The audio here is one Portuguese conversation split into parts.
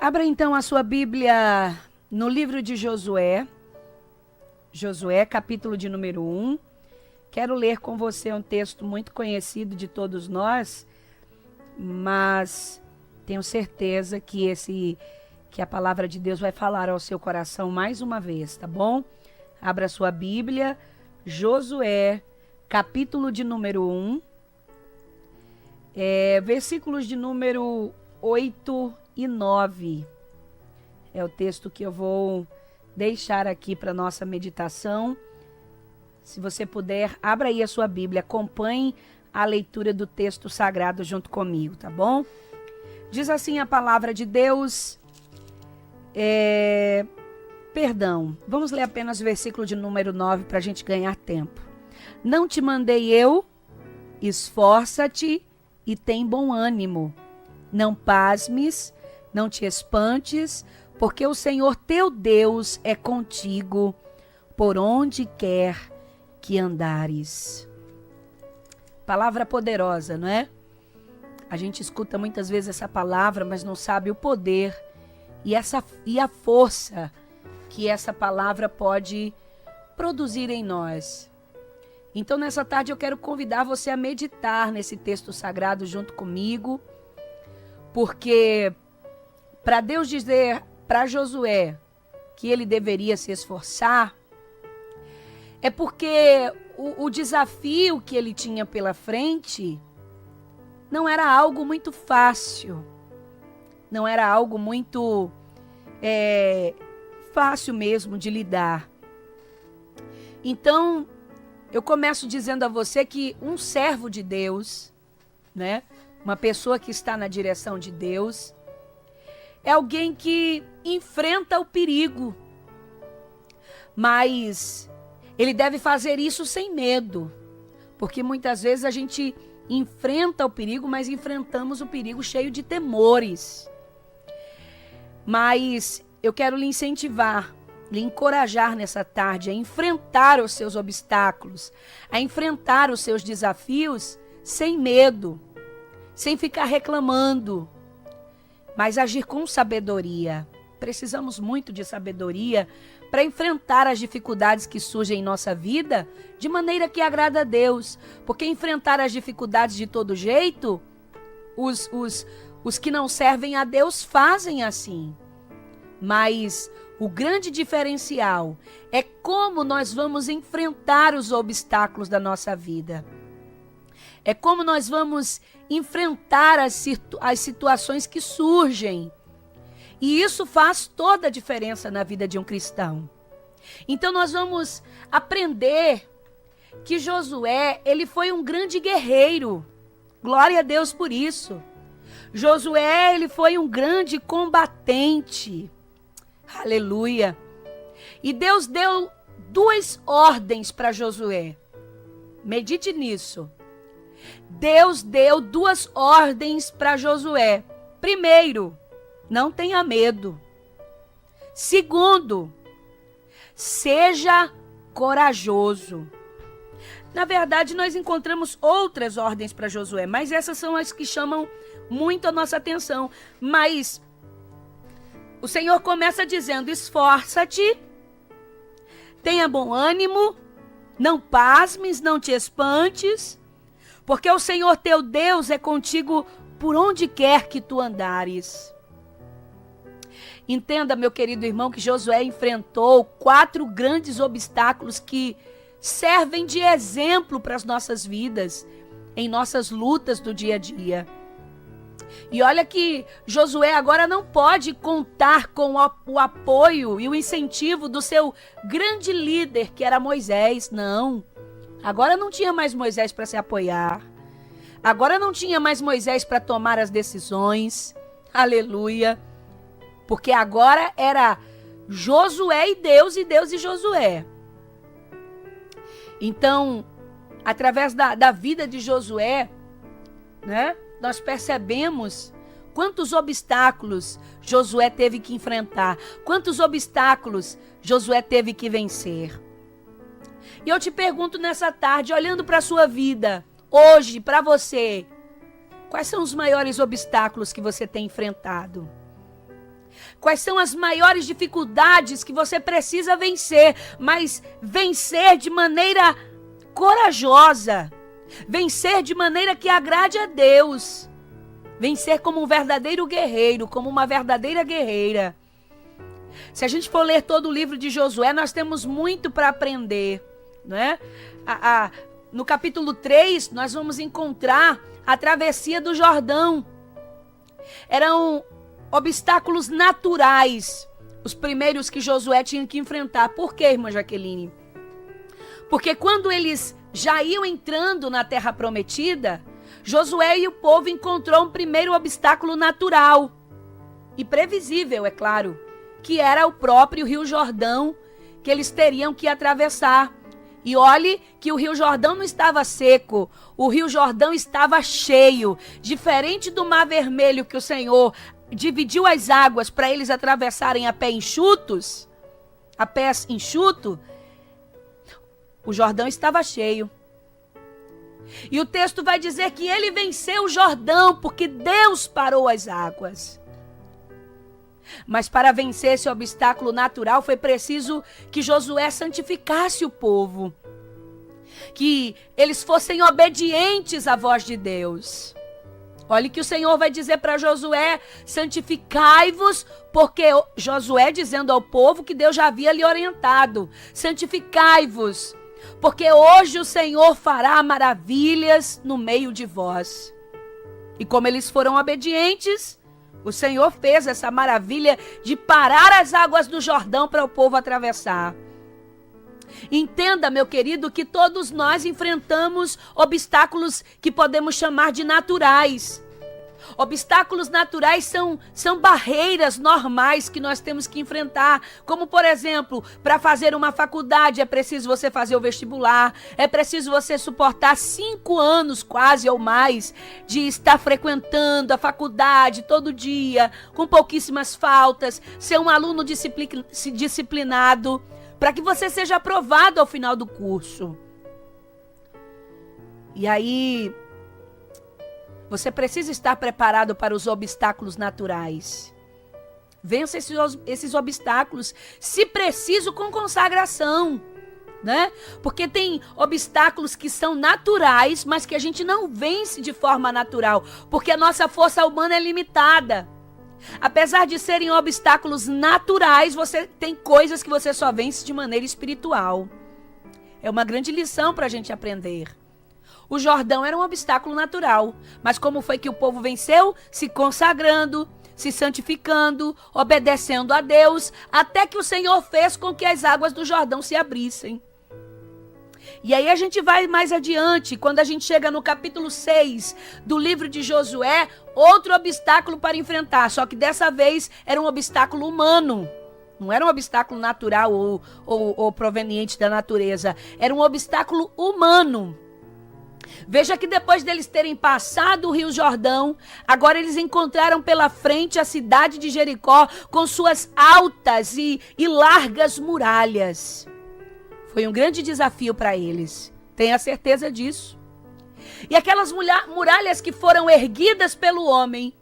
Abra então a sua Bíblia no livro de Josué. Josué, capítulo de número 1. Quero ler com você um texto muito conhecido de todos nós, mas tenho certeza que a palavra de Deus vai falar ao seu coração mais uma vez, tá bom? Abra a sua Bíblia, Josué, capítulo de número 1, versículos de número 8 e 9. É o texto que eu vou deixar aqui para nossa meditação. Se você puder, abra aí a sua Bíblia, acompanhe a leitura do texto sagrado junto comigo, tá bom? Diz assim a palavra de Deus. Vamos ler apenas o versículo de número 9 para a gente ganhar tempo. Não te mandei eu? Esforça-te e tem bom ânimo. Não pasmes, não te espantes, porque o Senhor teu Deus é contigo por onde quer que andares. Palavra poderosa, não é? A gente escuta muitas vezes essa palavra, mas não sabe o poder e a força que essa palavra pode produzir em nós. Então, nessa tarde, eu quero convidar você a meditar nesse texto sagrado junto comigo, porque para Deus dizer para Josué que ele deveria se esforçar, é porque o desafio que ele tinha pela frente não era algo muito fácil, não era algo muito fácil mesmo de lidar. Então, eu começo dizendo a você que um servo de Deus, né, uma pessoa que está na direção de Deus, é alguém que enfrenta o perigo, mas ele deve fazer isso sem medo, porque muitas vezes a gente enfrenta o perigo, mas enfrentamos o perigo cheio de temores. Mas eu quero lhe incentivar, lhe encorajar nessa tarde a enfrentar os seus obstáculos, a enfrentar os seus desafios sem medo, sem ficar reclamando, mas agir com sabedoria. Precisamos muito de sabedoria para enfrentar as dificuldades que surgem em nossa vida de maneira que agrada a Deus. Porque enfrentar as dificuldades de todo jeito, os que não servem a Deus fazem assim. Mas o grande diferencial é como nós vamos enfrentar os obstáculos da nossa vida. É como nós vamos enfrentar as situações que surgem. E isso faz toda a diferença na vida de um cristão. Então nós vamos aprender que Josué, ele foi um grande guerreiro. Glória a Deus por isso. Josué, ele foi um grande combatente. Aleluia. E Deus deu duas ordens para Josué. Medite nisso. Deus deu duas ordens para Josué. Primeiro, não tenha medo. Segundo, seja corajoso. Na verdade, nós encontramos outras ordens para Josué, mas essas são as que chamam muito a nossa atenção. Mas o Senhor começa dizendo: esforça-te, tenha bom ânimo, não pasmes, não te espantes, porque o Senhor teu Deus é contigo por onde quer que tu andares. Entenda, meu querido irmão, que Josué enfrentou 4 grandes obstáculos que servem de exemplo para as nossas vidas, em nossas lutas do dia a dia. E olha que Josué agora não pode contar com o apoio e o incentivo do seu grande líder, que era Moisés, não. Agora não tinha mais Moisés para se apoiar. Agora não tinha mais Moisés para tomar as decisões. Aleluia. Porque agora era Josué e Deus e Josué. Então, através da vida de Josué, né, nós percebemos quantos obstáculos Josué teve que enfrentar, quantos obstáculos Josué teve que vencer. E eu te pergunto nessa tarde, olhando para a sua vida, hoje, para você, quais são os maiores obstáculos que você tem enfrentado? Quais são as maiores dificuldades que você precisa vencer, mas vencer de maneira corajosa, vencer de maneira que agrade a Deus, vencer como um verdadeiro guerreiro, como uma verdadeira guerreira. Se a gente for ler todo o livro de Josué, nós temos muito para aprender, não é? No capítulo 3, nós vamos encontrar a travessia do Jordão. Eram obstáculos naturais, os primeiros que Josué tinha que enfrentar. Por quê, irmã Jaqueline? Porque quando eles já iam entrando na terra prometida, Josué e o povo encontrou um primeiro obstáculo natural e previsível, é claro, que era o próprio Rio Jordão, que eles teriam que atravessar. E olhe que o Rio Jordão não estava seco, o Rio Jordão estava cheio. Diferente do Mar Vermelho, que o Senhor dividiu as águas para eles atravessarem a pé enxuto, o Jordão estava cheio. E o texto vai dizer que ele venceu o Jordão porque Deus parou as águas. Mas para vencer esse obstáculo natural foi preciso que Josué santificasse o povo, que eles fossem obedientes à voz de Deus. Olha que o Senhor vai dizer para Josué: santificai-vos, porque Josué dizendo ao povo que Deus já havia lhe orientado: santificai-vos, porque hoje o Senhor fará maravilhas no meio de vós. E como eles foram obedientes, o Senhor fez essa maravilha de parar as águas do Jordão para o povo atravessar. Entenda, meu querido, que todos nós enfrentamos obstáculos que podemos chamar de naturais. Obstáculos naturais são barreiras normais que nós temos que enfrentar. Como, por exemplo, para fazer uma faculdade é preciso você fazer o vestibular, é preciso você suportar 5 anos quase ou mais de estar frequentando a faculdade todo dia, com pouquíssimas faltas, ser um aluno disciplinado, para que você seja aprovado ao final do curso. E aí, você precisa estar preparado para os obstáculos naturais. Vença esses obstáculos, se preciso, com consagração, né? Porque tem obstáculos que são naturais, mas que a gente não vence de forma natural, porque a nossa força humana é limitada. Apesar de serem obstáculos naturais, você tem coisas que você só vence de maneira espiritual. É uma grande lição para a gente aprender. O Jordão era um obstáculo natural, mas como foi que o povo venceu? Se consagrando, se santificando, obedecendo a Deus, até que o Senhor fez com que as águas do Jordão se abrissem. E aí a gente vai mais adiante, quando a gente chega no capítulo 6 do livro de Josué, outro obstáculo para enfrentar, só que dessa vez era um obstáculo humano. Não era um obstáculo natural ou proveniente da natureza, era um obstáculo humano. Veja que depois deles terem passado o Rio Jordão, agora eles encontraram pela frente a cidade de Jericó com suas altas e largas muralhas. Foi um grande desafio para eles, tenha certeza disso. E aquelas muralhas que foram erguidas pelo homem,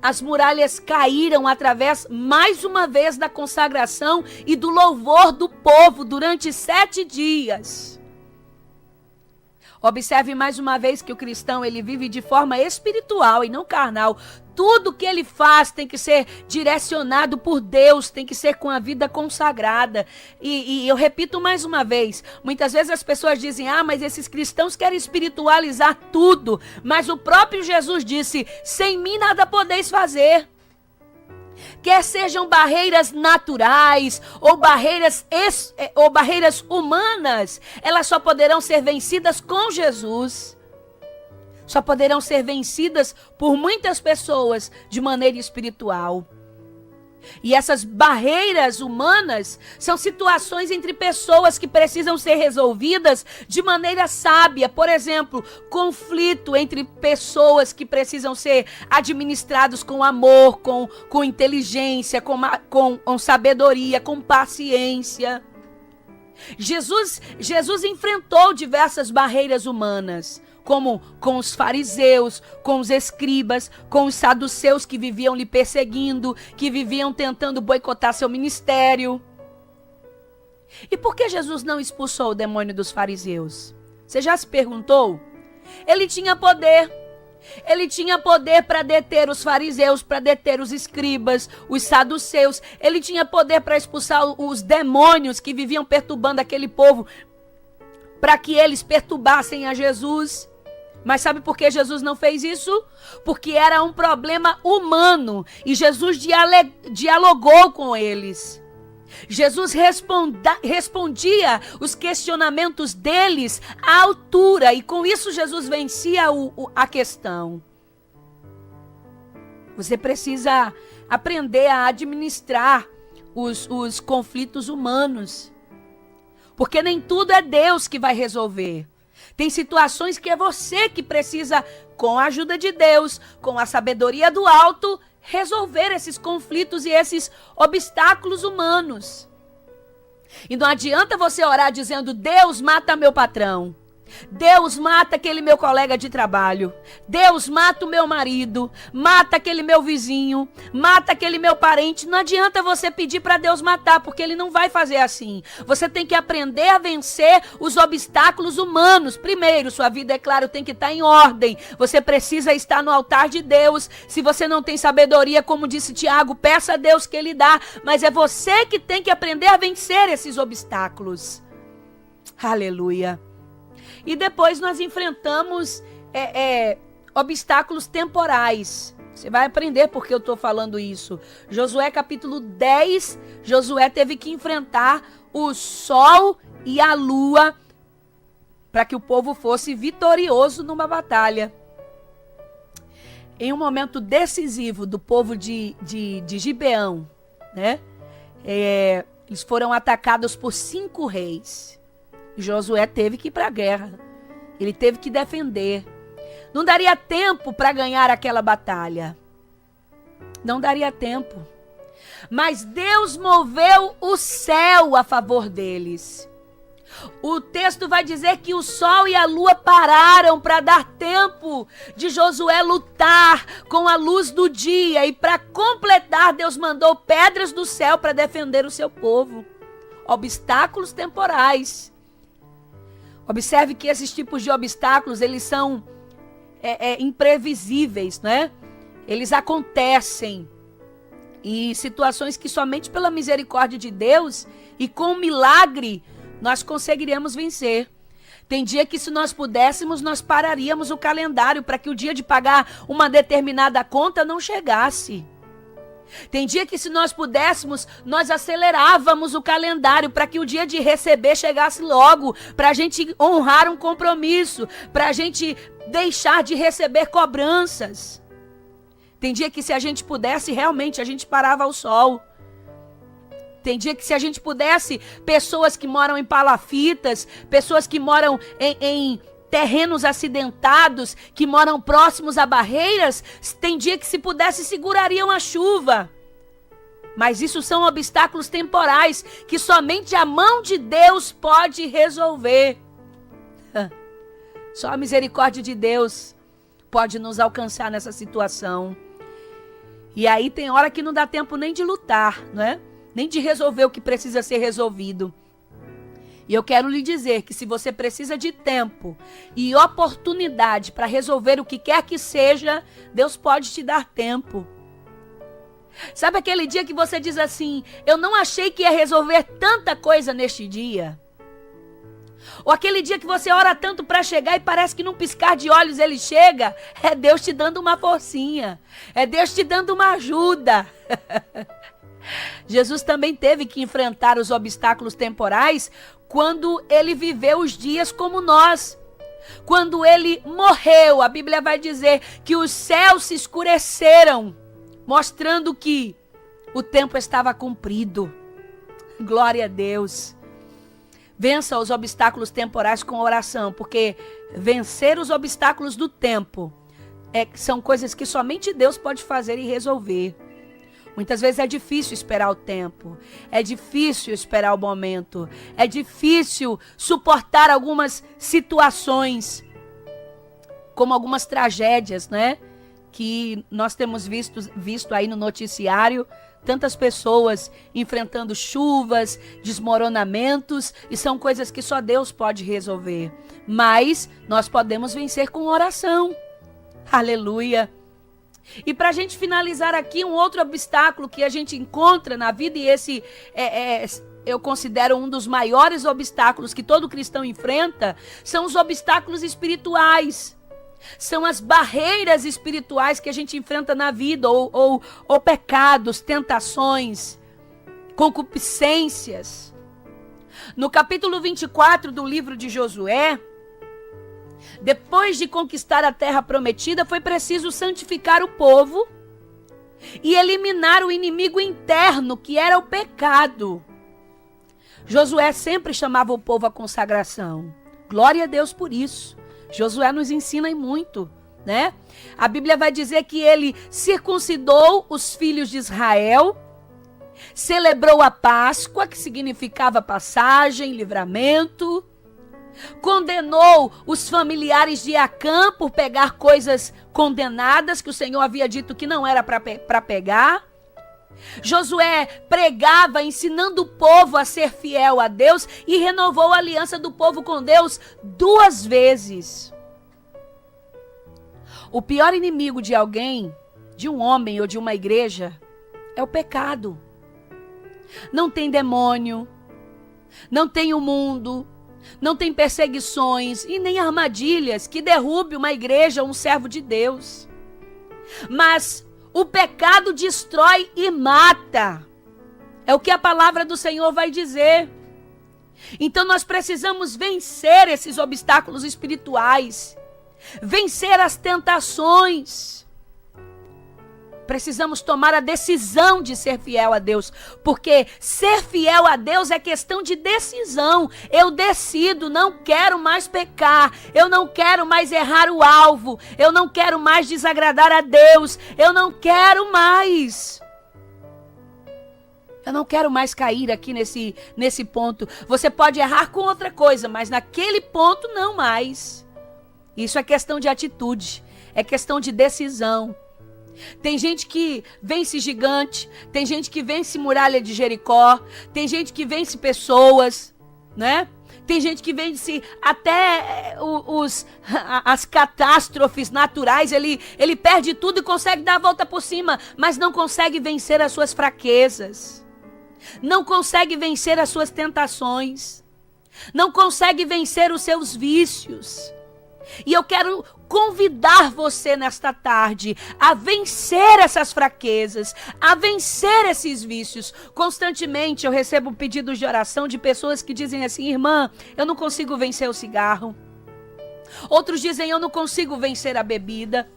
as muralhas caíram através, mais uma vez, da consagração e do louvor do povo durante 7 dias. Observe mais uma vez que o cristão, ele vive de forma espiritual e não carnal. Tudo que ele faz tem que ser direcionado por Deus, tem que ser com a vida consagrada. E eu repito mais uma vez, muitas vezes as pessoas dizem: mas esses cristãos querem espiritualizar tudo. Mas o próprio Jesus disse: sem mim nada podeis fazer. Quer sejam barreiras naturais ou barreiras humanas, elas só poderão ser vencidas com Jesus. Só poderão ser vencidas por muitas pessoas de maneira espiritual. E essas barreiras humanas são situações entre pessoas que precisam ser resolvidas de maneira sábia. Por exemplo, conflito entre pessoas que precisam ser administrados com amor, com inteligência, com sabedoria, com paciência. Jesus enfrentou diversas barreiras humanas. como com os fariseus, com os escribas, com os saduceus que viviam lhe perseguindo, que viviam tentando boicotar seu ministério. E por que Jesus não expulsou o demônio dos fariseus? Você já se perguntou? Ele tinha poder. Ele tinha poder para deter os fariseus, para deter os escribas, os saduceus. Ele tinha poder para expulsar os demônios que viviam perturbando aquele povo, para que eles perturbassem a Jesus. Mas sabe por que Jesus não fez isso? Porque era um problema humano e Jesus dialogou com eles. Jesus respondia os questionamentos deles à altura e com isso Jesus vencia a questão. Você precisa aprender a administrar os conflitos humanos, porque nem tudo é Deus que vai resolver. Tem situações que é você que precisa, com a ajuda de Deus, com a sabedoria do alto, resolver esses conflitos e esses obstáculos humanos. E não adianta você orar dizendo: Deus, mata meu patrão. Deus, mata aquele meu colega de trabalho. Deus, mata o meu marido. Mata aquele meu vizinho. Mata aquele meu parente. Não adianta você pedir para Deus matar, porque Ele não vai fazer assim. Você tem que aprender a vencer os obstáculos humanos. Primeiro, sua vida, é claro, tem que estar em ordem. Você precisa estar no altar de Deus. Se você não tem sabedoria, como disse Tiago, peça a Deus que Ele dá. Mas é você que tem que aprender a vencer esses obstáculos. Aleluia. E depois nós enfrentamos obstáculos temporais. Você vai aprender por que eu estou falando isso. Josué capítulo 10, Josué teve que enfrentar o sol e a lua para que o povo fosse vitorioso numa batalha. Em um momento decisivo do povo de Gibeão, né? Eles foram atacados por 5 reis. Josué teve que ir para a guerra. Ele teve que defender. Não daria tempo para ganhar aquela batalha. Não daria tempo. Mas Deus moveu o céu a favor deles. O texto vai dizer que o sol e a lua pararam para dar tempo de Josué lutar com a luz do dia. E para completar, Deus mandou pedras do céu para defender o seu povo. Obstáculos temporais. Observe que esses tipos de obstáculos, eles são imprevisíveis, né? Eles acontecem. E situações que somente pela misericórdia de Deus e com milagre nós conseguiríamos vencer. Tem dia que, se nós pudéssemos, nós pararíamos o calendário para que o dia de pagar uma determinada conta não chegasse. Tem dia que, se nós pudéssemos, nós acelerávamos o calendário para que o dia de receber chegasse logo, para a gente honrar um compromisso, para a gente deixar de receber cobranças. Tem dia que, se a gente pudesse, realmente a gente parava o sol. Tem dia que, se a gente pudesse, pessoas que moram em palafitas, pessoas que moram em terrenos acidentados, que moram próximos a barreiras, tem dia que, se pudesse, segurariam a chuva. Mas isso são obstáculos temporais que somente a mão de Deus pode resolver. Só a misericórdia de Deus pode nos alcançar nessa situação. E aí tem hora que não dá tempo nem de lutar, não é? Nem de resolver o que precisa ser resolvido. E eu quero lhe dizer que, se você precisa de tempo e oportunidade para resolver o que quer que seja, Deus pode te dar tempo. Sabe aquele dia que você diz assim: eu não achei que ia resolver tanta coisa neste dia? Ou aquele dia que você ora tanto para chegar e parece que num piscar de olhos ele chega? É Deus te dando uma forcinha. É Deus te dando uma ajuda. Jesus também teve que enfrentar os obstáculos temporais quando ele viveu os dias como nós. Quando ele morreu, a Bíblia vai dizer que os céus se escureceram, mostrando que o tempo estava cumprido. Glória a Deus. Vença os obstáculos temporais com oração, porque vencer os obstáculos do tempo são coisas que somente Deus pode fazer e resolver. Muitas vezes é difícil esperar o tempo, é difícil esperar o momento, é difícil suportar algumas situações. como algumas tragédias, né? Que nós temos visto aí no noticiário, tantas pessoas enfrentando chuvas, desmoronamentos, e são coisas que só Deus pode resolver. Mas nós podemos vencer com oração. Aleluia! E para a gente finalizar aqui, um outro obstáculo que a gente encontra na vida, e esse eu considero um dos maiores obstáculos que todo cristão enfrenta, são os obstáculos espirituais. São as barreiras espirituais que a gente enfrenta na vida, ou pecados, tentações, concupiscências. No capítulo 24 do livro de Josué, depois de conquistar a terra prometida, foi preciso santificar o povo e eliminar o inimigo interno, que era o pecado. Josué sempre chamava o povo à consagração. Glória a Deus por isso. Josué nos ensina muito, né? A Bíblia vai dizer que ele circuncidou os filhos de Israel, celebrou a Páscoa, que significava passagem, livramento, condenou os familiares de Acã por pegar coisas condenadas que o Senhor havia dito que não era para pegar. Josué pregava, ensinando o povo a ser fiel a Deus, e renovou a aliança do povo com Deus 2 vezes. O pior inimigo de alguém, de um homem ou de uma igreja, é o pecado. Não tem demônio, não tem o mundo, não tem perseguições e nem armadilhas que derrube uma igreja ou um servo de Deus. Mas o pecado destrói e mata. É o que a palavra do Senhor vai dizer. Então nós precisamos vencer esses obstáculos espirituais, vencer as tentações. Precisamos tomar a decisão de ser fiel a Deus, porque ser fiel a Deus é questão de decisão. Eu decido, não quero mais pecar, eu não quero mais errar o alvo, eu não quero mais desagradar a Deus, eu não quero mais. Eu não quero mais cair aqui nesse ponto. Você pode errar com outra coisa, mas naquele ponto não mais. Isso é questão de atitude, é questão de decisão. Tem gente que vence gigante, tem gente que vence muralha de Jericó, tem gente que vence pessoas, né? Tem gente que vence até as catástrofes naturais, ele perde tudo e consegue dar a volta por cima, mas não consegue vencer as suas fraquezas, não consegue vencer as suas tentações, não consegue vencer os seus vícios. E eu quero convidar você nesta tarde a vencer essas fraquezas, a vencer esses vícios. Constantemente eu recebo pedidos de oração de pessoas que dizem assim: irmã, eu não consigo vencer o cigarro. Outros dizem: eu não consigo vencer a bebida.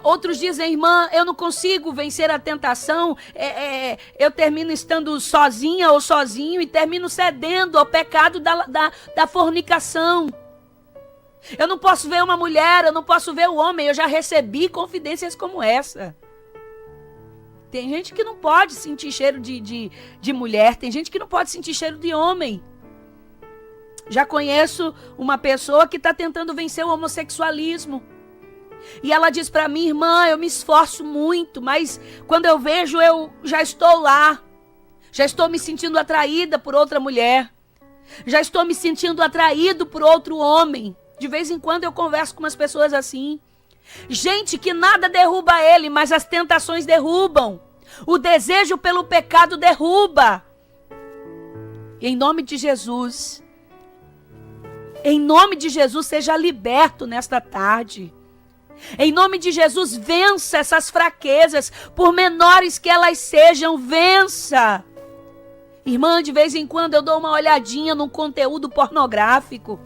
Outros dizem: irmã, eu não consigo vencer a tentação, eu termino estando sozinha ou sozinho e termino cedendo ao pecado da fornicação. Eu não posso ver uma mulher, eu não posso ver o homem. Eu já recebi confidências como essa. Tem gente que não pode sentir cheiro de mulher, tem gente que não pode sentir cheiro de homem. Já conheço uma pessoa que está tentando vencer o homossexualismo. E ela diz para mim: irmã, eu me esforço muito, mas quando eu vejo, eu já estou lá. Já estou me sentindo atraída por outra mulher. Já estou me sentindo atraído por outro homem. De vez em quando eu converso com umas pessoas assim. Gente que nada derruba ele, mas as tentações derrubam. O desejo pelo pecado derruba. Em nome de Jesus, seja liberto nesta tarde. Em nome de Jesus, vença essas fraquezas, por menores que elas sejam, vença. Irmã, de vez em quando eu dou uma olhadinha num conteúdo pornográfico.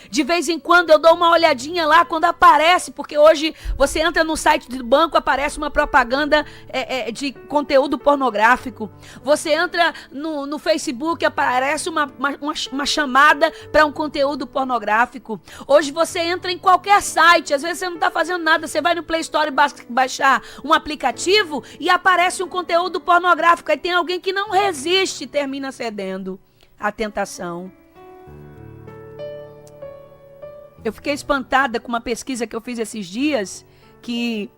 De vez em quando eu dou uma olhadinha lá quando aparece, porque hoje você entra no site do banco, aparece uma propaganda de conteúdo pornográfico. Você entra no Facebook, aparece uma chamada para um conteúdo pornográfico. Hoje você entra em qualquer site, às vezes você não está fazendo nada, você vai no Play Store baixar um aplicativo e aparece um conteúdo pornográfico. Aí tem alguém que não resiste e termina cedendo à tentação. Eu fiquei espantada com uma pesquisa que eu fiz esses dias, que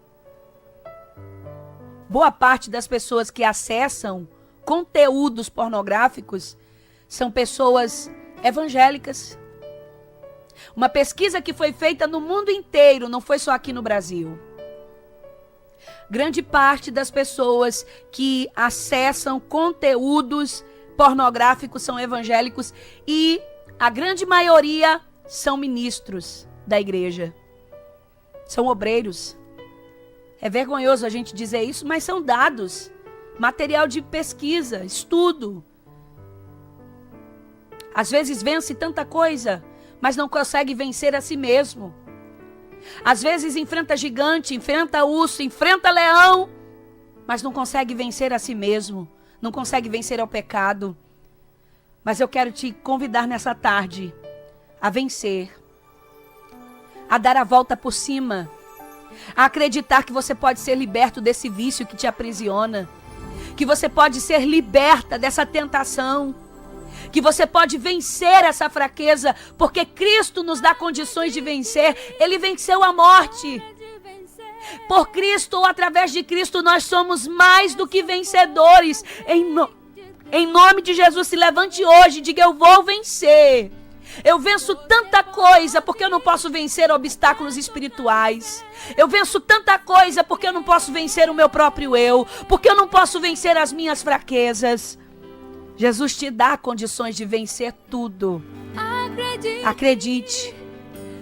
boa parte das pessoas que acessam conteúdos pornográficos são pessoas evangélicas. Uma pesquisa que foi feita no mundo inteiro, não foi só aqui no Brasil. Grande parte das pessoas que acessam conteúdos pornográficos são evangélicos e a grande maioria são ministros da igreja. São obreiros. É vergonhoso a gente dizer isso, mas são dados. Material de pesquisa, estudo. Às vezes vence tanta coisa, mas não consegue vencer a si mesmo. Às vezes enfrenta gigante, enfrenta urso, enfrenta leão, mas não consegue vencer a si mesmo. Não consegue vencer ao pecado. Mas eu quero te convidar nessa tarde a vencer, a dar a volta por cima, a acreditar que você pode ser liberto desse vício que te aprisiona, que você pode ser liberta dessa tentação, que você pode vencer essa fraqueza, porque Cristo nos dá condições de vencer. Ele venceu a morte. Por Cristo ou através de Cristo nós somos mais do que vencedores. Em nome de Jesus, se levante hoje e diga: eu vou vencer. Eu venço tanta coisa porque eu não posso vencer obstáculos espirituais. Eu venço tanta coisa porque eu não posso vencer o meu próprio eu, porque eu não posso vencer as minhas fraquezas. Jesus te dá condições de vencer tudo. Acredite.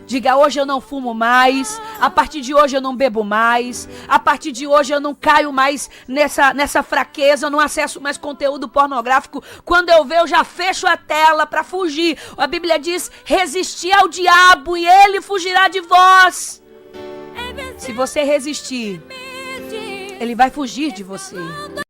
Diga: hoje eu não fumo mais, a partir de hoje eu não bebo mais, a partir de hoje eu não caio mais nessa fraqueza, eu não acesso mais conteúdo pornográfico. Quando eu ver, eu já fecho a tela para fugir. A Bíblia diz: resistir ao diabo e ele fugirá de vós. Se você resistir, ele vai fugir de você.